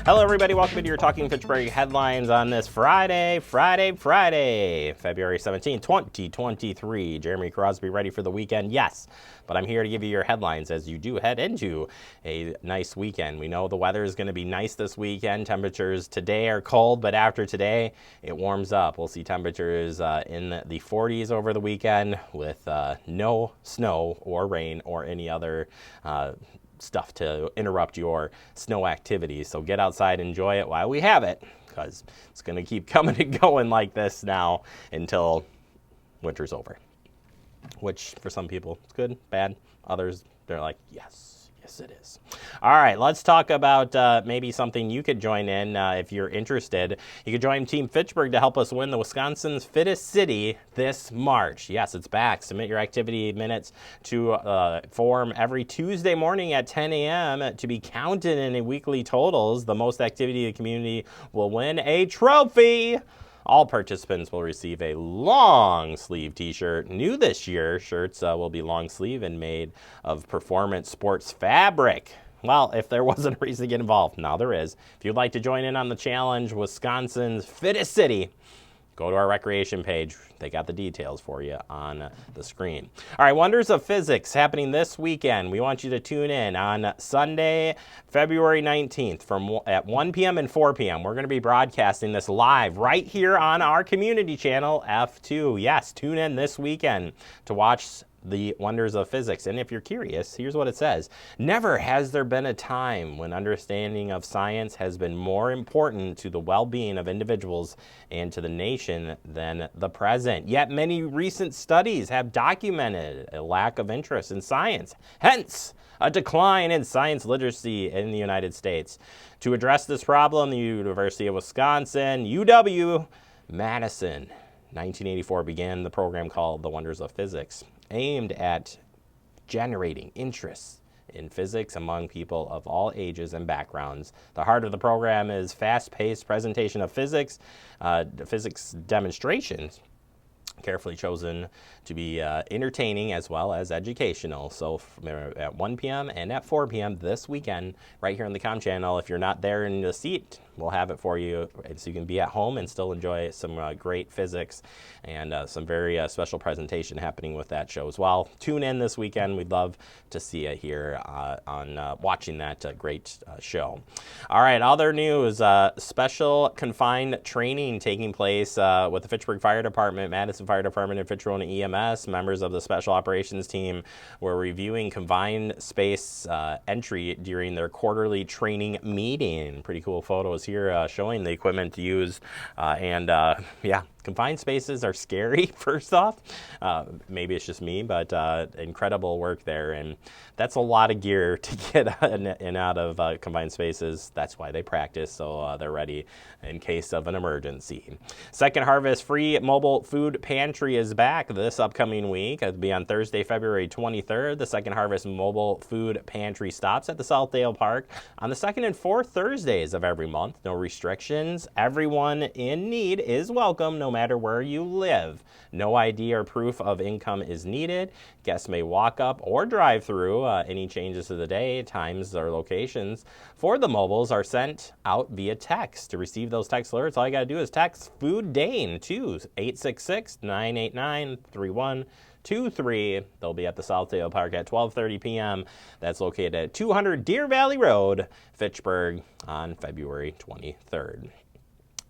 Hello, everybody. Welcome to your Talking Fitchburg headlines on this Friday, February 17, 2023. Jeremy Crosby ready for the weekend? Yes, but I'm here to give you your headlines as you do head into a nice weekend. We know the weather is going to be nice this weekend. Temperatures today are cold, but after today, it warms up. We'll see temperatures in the 40s over the weekend with no snow or rain or any other stuff to interrupt your snow activities. So get outside, enjoy it while we have it, because it's going to keep coming and going like this now until winter's over, which for some people it's good, bad. Others, they're like, yes it is. All right, let's talk about maybe something you could join in if you're interested. You could join Team Fitchburg to help us win the Wisconsin's Fittest City this March. Yes, it's back. Submit your activity minutes to form every Tuesday morning at 10 a.m. to be counted in a weekly totals. The most activity in the community will win a trophy. All participants will receive a long sleeve t-shirt. New this year, shirts will be long sleeve and made of performance sports fabric. Well, if there wasn't a reason to get involved, now there is. If you'd like to join in on the challenge, Wisconsin's Fittest City, go to our recreation page. They got the details for you on the screen. All right, Wonders of Physics happening this weekend. We want you to tune in on Sunday, February 19th at 1 p.m. and 4 p.m. We're going to be broadcasting this live right here on our community channel, F2. Yes, tune in this weekend to watch the Wonders of Physics. And if you're curious, here's what it says. Never has there been a time when understanding of science has been more important to the well-being of individuals and to the nation than the present. Yet many recent studies have documented a lack of interest in science, hence a decline in science literacy in the United States. To address this problem, the University of Wisconsin, UW-Madison, 1984 began the program called the Wonders of Physics, aimed at generating interest in physics among people of all ages and backgrounds. The heart of the program is fast-paced presentation of physics, physics demonstrations, carefully chosen to be entertaining as well as educational. So at 1 p.m. and at 4 p.m. this weekend, right here on the COM channel. If you're not there in the seat, we'll have it for you so you can be at home and still enjoy some great physics and some very special presentation happening with that show as well. Tune in this weekend. We'd love to see you here on watching that great show. All right, other news, special confined training taking place with the Fitchburg Fire Department, Madison Fire Department, and Fitchburg EMS. Members of the Special Operations Team were reviewing confined space entry during their quarterly training meeting. Pretty cool photos here showing the equipment used yeah, confined spaces are scary, first off. Maybe it's just me, but incredible work there. And that's a lot of gear to get in and out of confined spaces. That's why they practice, so they're ready in case of an emergency. Second Harvest Free Mobile Food Pantry is back this upcoming week. It'll be on Thursday, February 23rd. The Second Harvest Mobile Food Pantry stops at the Southdale Park on the second and fourth Thursdays of every month. No restrictions. Everyone in need is welcome, no matter where you live. No ID or proof of income is needed. Guests may walk up or drive through. Any changes to the day, times, or locations for the mobiles are sent out via text. To receive those text alerts, all you got to do is text Food Dane to 866-989-3123. They'll be at the Southdale Park at 12:30 p.m. That's located at 200 Deer Valley Road, Fitchburg, on February 23rd.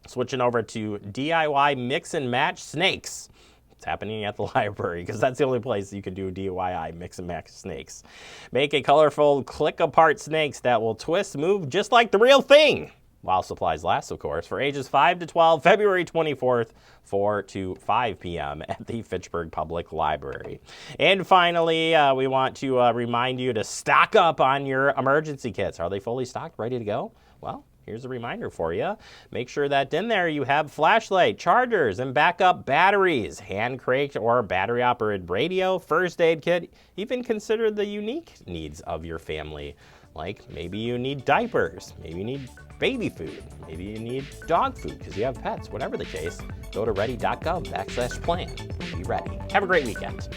Switching over to DIY Mix and Match Snakes. It's happening at the library because that's the only place you can do DIY Mix and Match snakes. Make a colorful click-apart snakes that will twist, move just like the real thing. While supplies last, of course, for ages 5 to 12, February 24th, 4 to 5 p.m. at the Fitchburg Public Library. And finally, we want to remind you to stock up on your emergency kits. Are they fully stocked, ready to go? Well, here's a reminder for you. Make sure that in there you have flashlight, chargers, and backup batteries, hand cranked or battery-operated radio, first aid kit. Even consider the unique needs of your family. Like maybe you need diapers, maybe you need baby food, maybe you need dog food because you have pets. Whatever the case, go to ready.gov/plan. Be ready. Have a great weekend.